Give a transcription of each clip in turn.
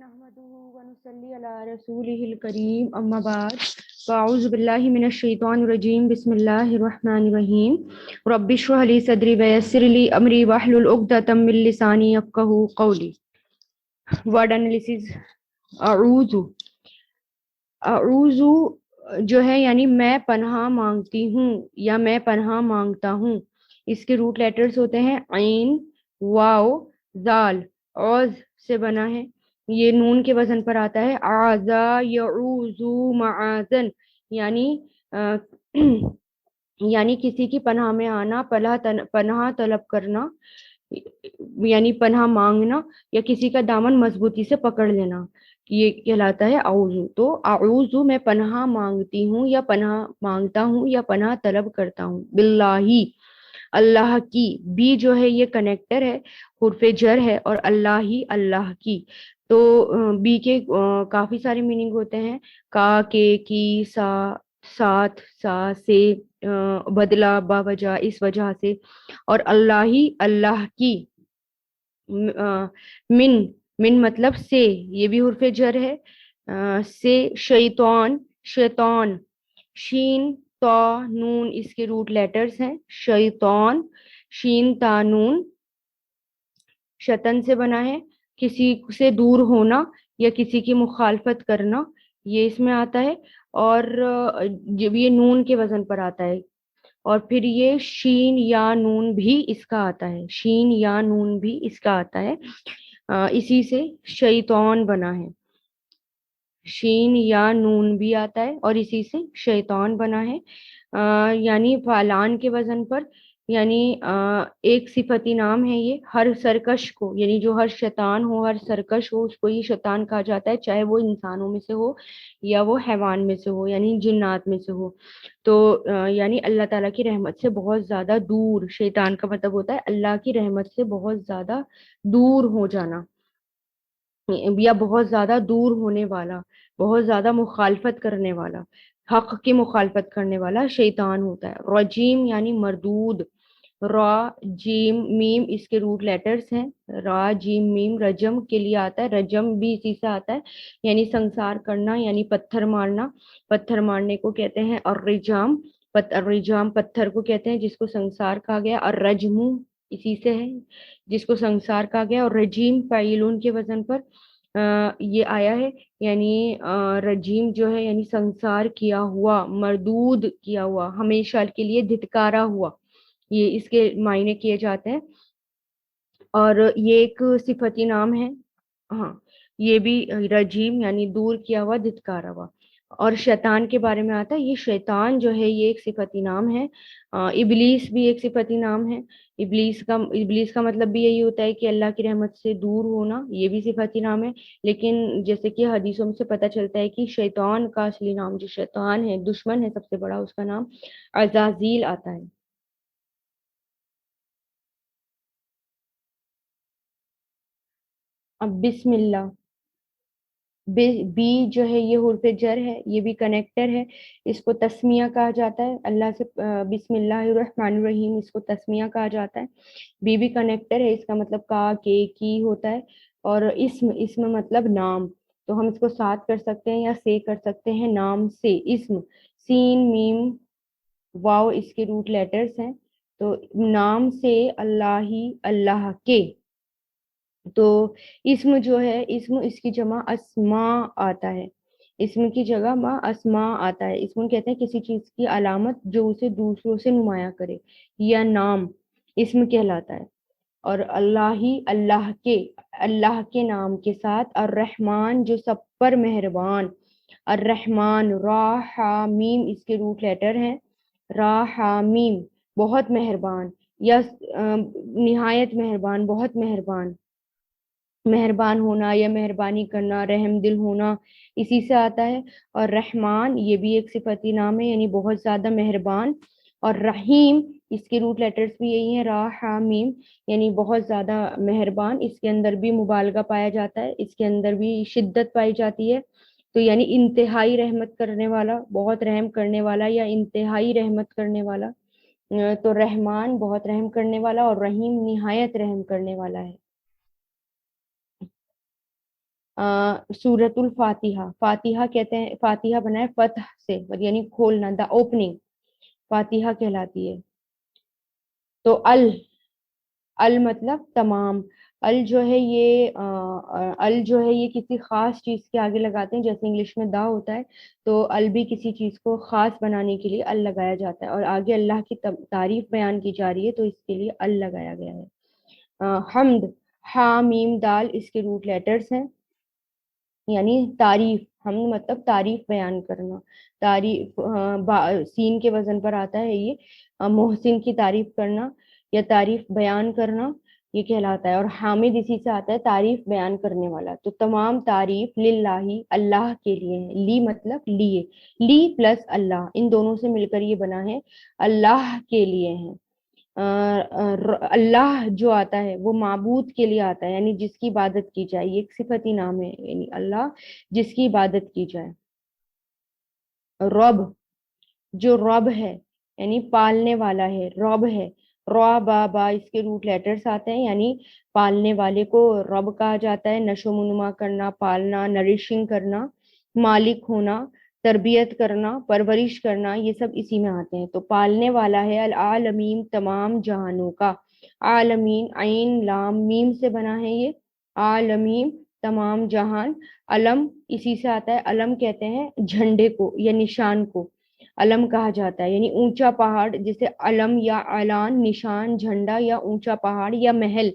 नहमदुहु व नुसल्ली अला रसूलिहिल करीम अम्मा बाद फ़अऊज़ु बिल्लाहि मिनश शैतानिर रजीम बिस्मिल्लाहिर रहमानिर रहीम रब्बिश्रह ली सदरी व यस्सिर ली अमरी वहलुल उक़दतम मिन लिसानी यफ़क़हू क़ौली। Word analysis. अऊज़ु अऊज़ु जो है यानी मैं पनाह मांगती हूँ या मैं पनाह मांगता हूँ। इसके रूट लेटर्स होते हैं ऐन, वाव, जाल। औज़ से बना है, ये नून के वजन पर आता है। आज़ा यऊज़ु मआज़न यानी अ, यानी किसी की पनाह में आना, पनाह तलब करना, यानी पनाह मांगना या किसी का दामन मजबूती से पकड़ लेना, ये कहलाता है आऊज़ु। तो आऊज़ु मैं पनाह मांगती हूँ या पनाह मांगता हूँ या पनाह तलब करता हूँ। बिल्लाही अल्लाह की, बी जो है ये कनेक्टर है, हुर्फे जर है, और अल्लाह ही अल्लाह की। तो बी के काफी सारे मीनिंग होते हैं। का, के, की, सा, साथ, सा, से, बदला, बावजह, इस वजह से। और अल्लाह ही अल्लाह की। मिन, मिन मतलब से, ये भी हुर्फे जर है। से शैतान, शैतान, शीन ता नून इसके रूट लेटर्स हैं। शैतान, शीन ता नून, शतन से बना है, किसी से दूर होना या किसी की मुखालफत करना, ये इसमें आता है। और जब ये नून के वजन पर आता है, और फिर ये शीन या नून भी इसका आता है, शीन या नून भी इसका आता है। इसी से शैतान बना है, शीन या नून भी आता है और इसी से शैतान बना है। यानी फालान के वजन पर, यानी एक सिफती नाम है ये। हर सरकश को, यानी जो हर शैतान हो, हर सरकश हो, उसको ये शैतान कहा जाता है, चाहे वो इंसानों में से हो या वो हैवान में से हो, यानी जिन्नात में से हो। तो यानी अल्लाह ताला की रहमत से बहुत ज्यादा दूर, शैतान का मतलब होता है अल्लाह की रहमत से बहुत ज्यादा दूर हो जाना, या बहुत ज्यादा दूर होने वाला, बहुत ज्यादा मुखालफत करने वाला, हक की मुखालफत करने वाला शैतान होता है। रजीम यानी मरदूद, रा, जीम, मीम इसके रूट लेटर्स हैं। रा, जीम, मीम रजम के लिए आता है, रजम भी इसी से आता है, यानी संसार करना, यानी पत्थर मारना। पत्थर मारने को कहते हैं और रिजाम, रिजाम पत्थर को कहते हैं जिसको संसार कहा गया। और रजमू इसी से है, जिसको संसार कहा गया। और रजीम फाइलून के वजन पर ये आया है, यानी रजीम जो है यानी संसार किया हुआ, मरदूद किया हुआ, हमेशा के लिए धिटकारा हुआ, ये इसके मायने किए जाते हैं। और ये एक सिफती नाम है। हाँ, ये भी रजीम यानी दूर किया हुआ, धिटकारा हुआ। और शैतान के बारे में आता है, ये शैतान जो है ये एक सिफती नाम है। इबलीस भी एक सिफती नाम है। इबलीस का मतलब भी यही होता है कि अल्लाह की रहमत से दूर होना, ये भी सिफती नाम है। लेकिन जैसे कि हदीसों में से पता चलता है कि शैतान का असली नाम, जो शैतान है, दुश्मन है सबसे बड़ा, उसका नाम अजाजील आता है। अब बिस्मिल्लाह, बी, बी जो है ये हुर्फ जर है, ये भी कनेक्टर है। इसको तस्मिया कहा जाता है, अल्लाह से बिस्मिल्लाहिर्रहमानिर्रहीम, इसको तस्मिया कहा जाता है। बी भी कनेक्टर है, इसका मतलब का, के, की होता है। और इस्म, इस्म मतलब नाम, तो हम इसको साथ कर सकते हैं या से कर सकते हैं, नाम से इस्म। सीन, मीम, वाव इसके रूट लेटर्स हैं। तो नाम से, अल्लाह ही अल्लाह के। तो इस्म जो है, इस्म इसकी जमा अस्मा आता है, इस्म की जगह माँ अस्मा आता है। इस्म कहते हैं किसी चीज की अलामत जो उसे दूसरों से नुमाया करे, या नाम इस्म कहलाता है। और अल्लाह ही अल्लाह के नाम के साथ। और रहमान जो सब पर मेहरबान, और रहमान, रा, हा, मीम इसके रूट लेटर हैं। रा, हा, मीम, बहुत मेहरबान, या निहायत मेहरबान, बहुत मेहरबान, मेहरबान होना या मेहरबानी करना, रहम दिल होना, इसी से आता है। और रहमान ये भी एक सिफती नाम है, यानी बहुत ज्यादा मेहरबान। और रहीम इसके रूट लेटर्स भी यही है, रा, हा, मीम, यानी बहुत ज्यादा मेहरबान। इसके अंदर भी मुबालगा पाया जाता है, इसके अंदर भी शिद्दत पाई जाती है। तो यानी इंतहाई रहमत करने वाला, बहुत रहम करने वाला, या इंतहाई रहमत करने वाला। तो रहमान बहुत रहम करने वाला, और रहीम निहायत रहम करने वाला है। सूरतुल फातिहा, फातिहा कहते हैं, फातिहा बना है फतह से, यानी खोलना, द ओपनिंग, फातिहा कहलाती है। तो अल, अल मतलब तमाम। अल जो है ये अल जो है ये किसी खास चीज के आगे लगाते हैं, जैसे इंग्लिश में दा होता है, तो अल भी किसी चीज को खास बनाने के लिए अल लगाया जाता है, और आगे अल्लाह की तारीफ बयान की जा रही है तो इसके लिए अल लगाया गया है। हम्द, हा मीम दाल इसके रूट लेटर्स हैं, यानी तारीफ, हम मतलब तारीफ बयान करना, तारीफ सीन के वजन पर आता है ये, मोहसिन की तारीफ करना या तारीफ बयान करना, ये कहलाता है। और हामिद इसी से आता है, तारीफ बयान करने वाला। तो तमाम तारीफ लिल्लाही, अल्लाह के लिए है। ली मतलब लिए, ली प्लस अल्लाह, इन दोनों से मिलकर ये बना है, अल्लाह के लिए है। अल्लाह जो आता है वो माबूद के लिए आता है, यानी जिसकी इबादत की जाए, ये एक सिफती नाम है, यानी अल्लाह जिसकी इबादत की जाए। रब, जो रब है यानी पालने वाला है, रब है। रॉ बा बा इसके रूट लेटर्स आते हैं, यानी पालने वाले को रब कहा जाता है। नशोनुमा करना, पालना, नरिशिंग करना, मालिक होना, तरबियत करना, परवरिश करना, ये सब इसी में आते हैं। तो पालने वाला है, अल आलमीन तमाम जहानों का। आलमीन आइन लाम मीम से बना है ये, आलमीन तमाम जहान। अलम इसी से आता है, अलम कहते हैं झंडे को या निशान को, अलम कहा जाता है, यानी ऊंचा पहाड़, जैसे अलम या अलान, निशान, झंडा या ऊंचा पहाड़ या महल,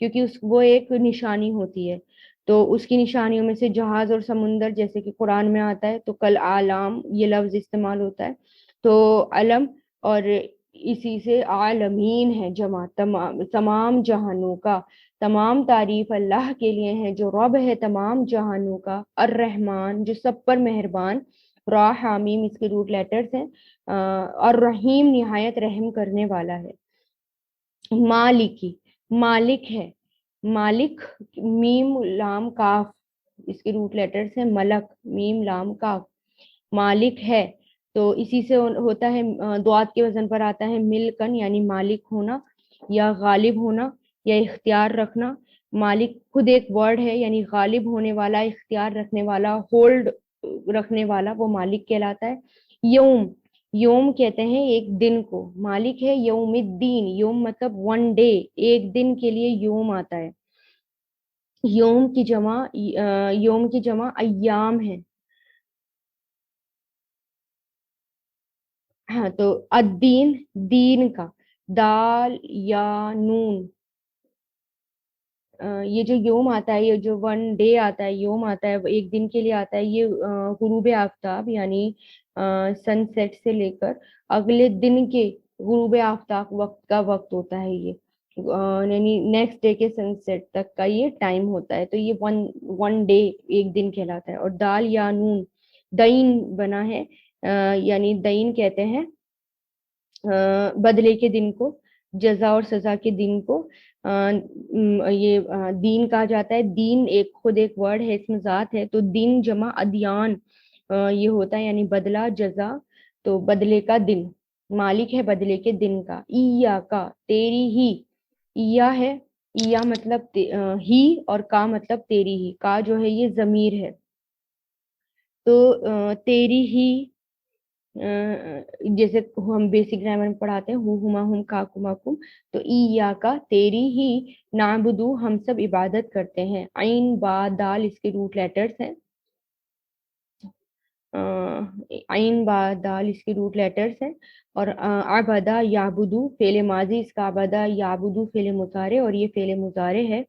क्योंकि उस वो एक निशानी होती है। तो उसकी निशानियों में से जहाज और समुंदर, जैसे कि कुरान में आता है, तो कल आलाम ये लफ्ज इस्तेमाल होता है। तो अलम, और इसी से आलमीन है जमा, तमाम तमाम जहानों का। तमाम तारीफ अल्लाह के लिए है जो रब है तमाम जहानों का, अर रहमान जो सब पर मेहरबान, रा हामीम इसके रूट लेटर्स हैं, और रहीम निहायत रहम करने वाला है। मालिकी, मालिक है, मालिक, मीम लाम काफ इसके रूट लेटर्स हैं, मलक, मीम लाम काफ, मालिक है। तो इसी से होता है, दुआत के वजन पर आता है मिलकन, यानी मालिक होना या गालिब होना या इख्तियार रखना। मालिक खुद एक वर्ड है, यानी गालिब होने वाला, इख्तियार रखने वाला, होल्ड रखने वाला, वो मालिक कहलाता है। यौम, यौम कहते हैं एक दिन को, मालिक है यौमिद्दीन, यौम मतलब वन डे, एक दिन के लिए यौम आता है। यौम की जमा अय्याम है। हाँ, तो अद्दीन दीन का, दाल या नून, ये जो योम आता है, ये जो वन डे आता है, योम आता है, वो एक दिन के लिए आता है, ये गुरूब आफ्ताब यानी सनसेट से लेकर अगले दिन के गुरूब आफ्ताब वक्त का वक्त होता है ये, यानी नेक्स्ट डे के सनसेट तक का ये टाइम होता है। तो ये वन वन डे, एक दिन कहलाता है। और दाल या नून, दईन बना है, यानी दईन कहते हैं बदले के दिन को, जजा और सजा के दिन को, दीन कहा जाता है। दीन एक खुद एक वर्ड है, इसमें जात है, तो दिन जमा अदियान ये होता है, यानी बदला जजा, तो बदले का दिन। मालिक है बदले के दिन का। ईया का, तेरी ही, ईया है, ईया मतलब ही, और का मतलब तेरी ही, का जो है ये जमीर है। तो तेरी ही, जैसे हम बेसिक ग्रामर में पढ़ाते हैं, हु हुमा हुम का कुमा कुम, तो ईया का तेरी ही नाबुदू हम सब इबादत करते हैं। आइन बा दाल इसके रूट लेटर्स हैं, आइन बा दाल इसके रूट लेटर्स हैं। और आबदा याबुदू फेले माजी, इसका आबदा याबुदू फेले मुजारे, और ये फेले मुजारे है।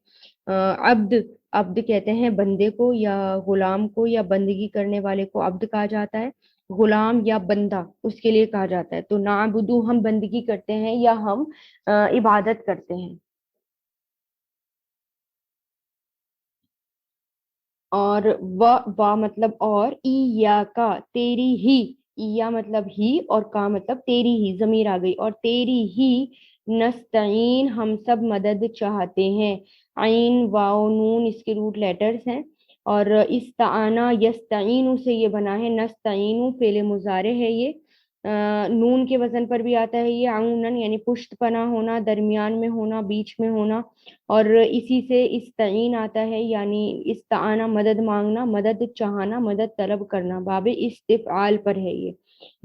अब्द, अब्द कहते हैं बंदे को या गुलाम को या बंदगी करने वाले को अब्द कहा जाता है। गुलाम या बंदा उसके लिए कहा जाता है। तो नाबुदू हम बंदगी करते हैं या हम इबादत करते हैं। और वा मतलब और, ईया का तेरी ही, ईया मतलब ही, और का मतलब तेरी ही, जमीर आ गई, और तेरी ही नस्तईन हम सब मदद चाहते हैं। आइन वाओ नून इसके रूट लेटर्स हैं। और इस्ताना यस्ताइनु से ये बना है, नस्तईनु फेले मुजारे है ये, नून के वजन पर भी आता है ये आउनन, यानी पुष्ट पना होना, दरमियान में होना, बीच में होना। और इसी से इस्तईन आता है, यानी इस्ताना मदद मांगना, मदद चाहना, मदद तलब करना। बाबे इस्तिफआल पर है ये,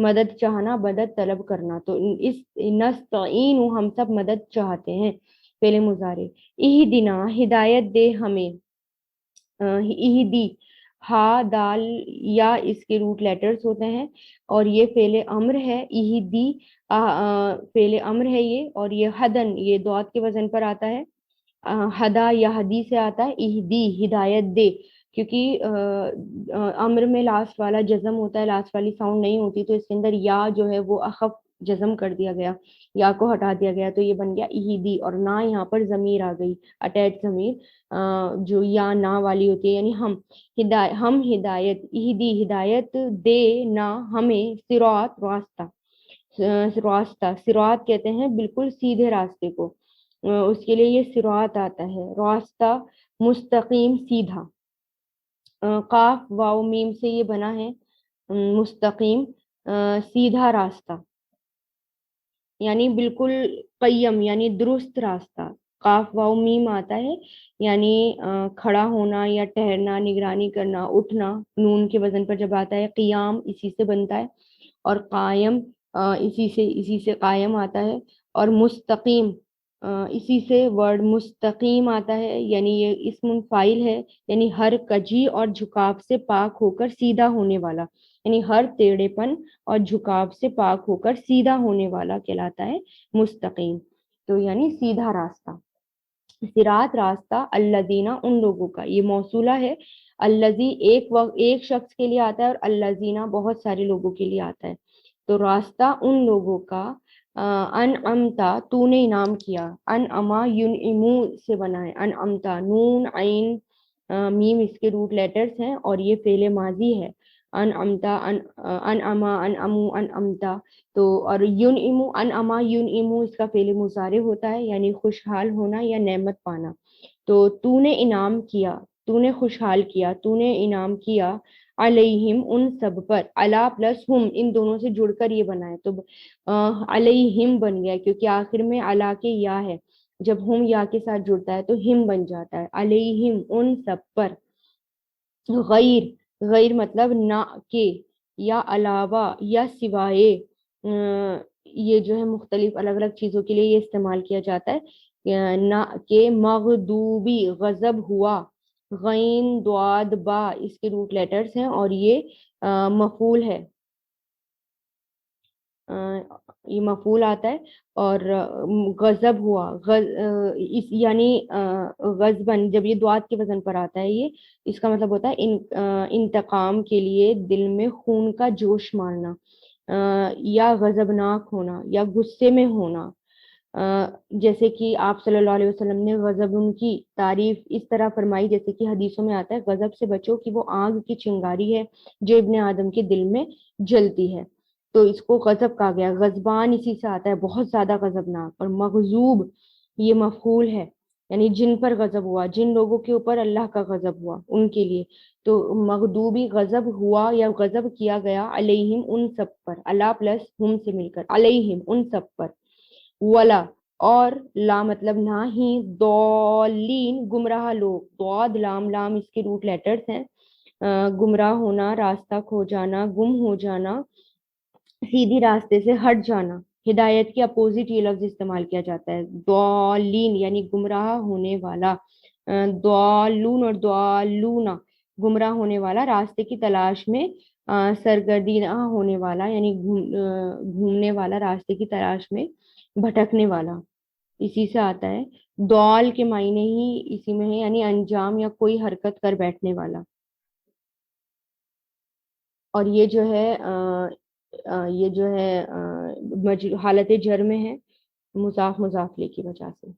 मदद चाहना, मदद तलब करना। तो इस नस्तईन, हम सब मदद चाहते हैं, फेले मुजारे। इहदिना, हिदायत दे हमें। इहदी, हा दाल या इसके रूट लेटर्स होते हैं, और ये फेले अम्र है। इहदी फेले अम्र है ये, और ये हदन, ये दौत के वजन पर आता है। हदा या हदी से आता है। इहदी, हिदायत दे, क्योंकि अम्र में लास्ट वाला जज्म होता है, लास्ट वाली साउंड नहीं होती, तो इसके अंदर या जो है वो अखफ जज्म कर दिया गया, या को हटा दिया गया, तो ये बन गया इहदी। और ना यहाँ पर जमीर आ गई, अटैच जमीर, जो या ना वाली होती है, यानी हम हिदायत, इहदी हिदायत दे ना हमें, सिरात रास्ता। रास्ता, सिरात कहते हैं बिल्कुल सीधे रास्ते को, उसके लिए ये सिरात आता है, रास्ता मुस्तकीम, सीधा। काफ वाव मीम से ये बना है, मुस्तकीम, सीधा रास्ता, यानी बिल्कुल कय्यम, यानी दुरुस्त रास्ता। काफ वाव मीम आता है, यानी खड़ा होना या ठहरना, निगरानी करना, उठना। नून के वजन पर जब आता है, क़ियाम इसी से बनता है, और कायम इसी से कायम आता है। और मुस्तकीम, इसी से वर्ड मुस्तकीम आता है, यानी ये इस्मुन फाइल है, यानी हर कजी और झुकाव से पाक होकर सीधा होने वाला, यानी हर टेढ़ेपन और झुकाव से पाक होकर सीधा होने वाला कहलाता है मुस्तकीम। तो यानी सीधा रास्ता। सिरात रास्ता, अल्लजीना उन लोगों का, ये मौसूला है। अल्लजी एक शख्स के लिए आता है, और अल्लजीना बहुत सारे लोगों के लिए आता है। तो रास्ता उन लोगों का, अन अमता तूने इनाम किया, अन अमा युन इमू से बना है, अन अमता, नून आइन मीम इसके रूट लेटर्स हैं, और ये फेले माजी है। अन अमता, अन अमा, अन अमू, अन अमता। तो और युन इमू, अन अमा युन इमू इसका फेले मुजारे होता है, यानी खुशहाल होना या नेमत पाना। तो तूने इनाम किया, तूने खुशहाल किया, तूने इनाम किया, अलैहिम उन सब पर, अला प्लस हुम इन दोनों से जुड़कर ये बना है, तो अलैहिम बन गया, क्योंकि आखिर में अला के या है, जब हुम या के साथ जुड़ता है तो हिम बन जाता है। अलैहिम उन सब पर, गैर, गैर मतलब ना के, या अलावा, या सिवाय। ये जो है मुख्तलिफ अलग अलग चीजों के लिए ये इस्तेमाल किया जाता है। ना के, मगदूबी गजब हुआ, गैन द्वाद बा इसके रूट लेटर्स हैं, और ये मफूल है, अ, ये मफूल आता है। और गजब हुआ, इस यानी गजबन, जब ये द्वात के वजन पर आता है ये, इसका मतलब होता है इंतकाम के लिए दिल में खून का जोश मारना, या गजबनाक होना, या गुस्से में होना। जैसे कि आप सल्लल्लाहु अलैहि वसल्लम ने गजब उनकी तारीफ इस तरह फरमाई, जैसे कि हदीसों में आता है, गजब से बचो कि वो आग की चिंगारी है जो इब्ने आदम के दिल में जलती है। तो इसको गजब कहा गया, गजबान इसी से आता है, बहुत ज्यादा गजबनाक। और मगजूब, ये मफूल है, यानी जिन पर गजब हुआ, जिन लोगों के ऊपर अल्लाह का गजब हुआ उनके लिए। तो मगदूबी गजब हुआ या गजब किया गया, अलैहिम उन सब पर, अला प्लस हुम से मिलकर, अलैहिम उन सब पर। वला, और ला मतलब ना ही, दौलीन गुमराह लोग, दौद लाम, लाम इसके रूट लेटर्स हैं। गुमराह होना, रास्ता खो जाना, गुम हो जाना, सीधी रास्ते से हट जाना। हिदायत के अपोजिट ये लफ्ज इस्तेमाल किया जाता है, दौलीन यानी गुमराह होने वाला। दौलून और दौलूना, गुमराह होने वाला, रास्ते की तलाश में सरगर्दी ना होने वाला, यानी घूमने वाला, रास्ते की तलाश में भटकने वाला, इसी से आता है। दौल के मायने ही इसी में है, यानी अंजाम या कोई हरकत कर बैठने वाला। और ये जो है ये जो है हालत जर में है, मुजाफ मुजाफले की वजह से।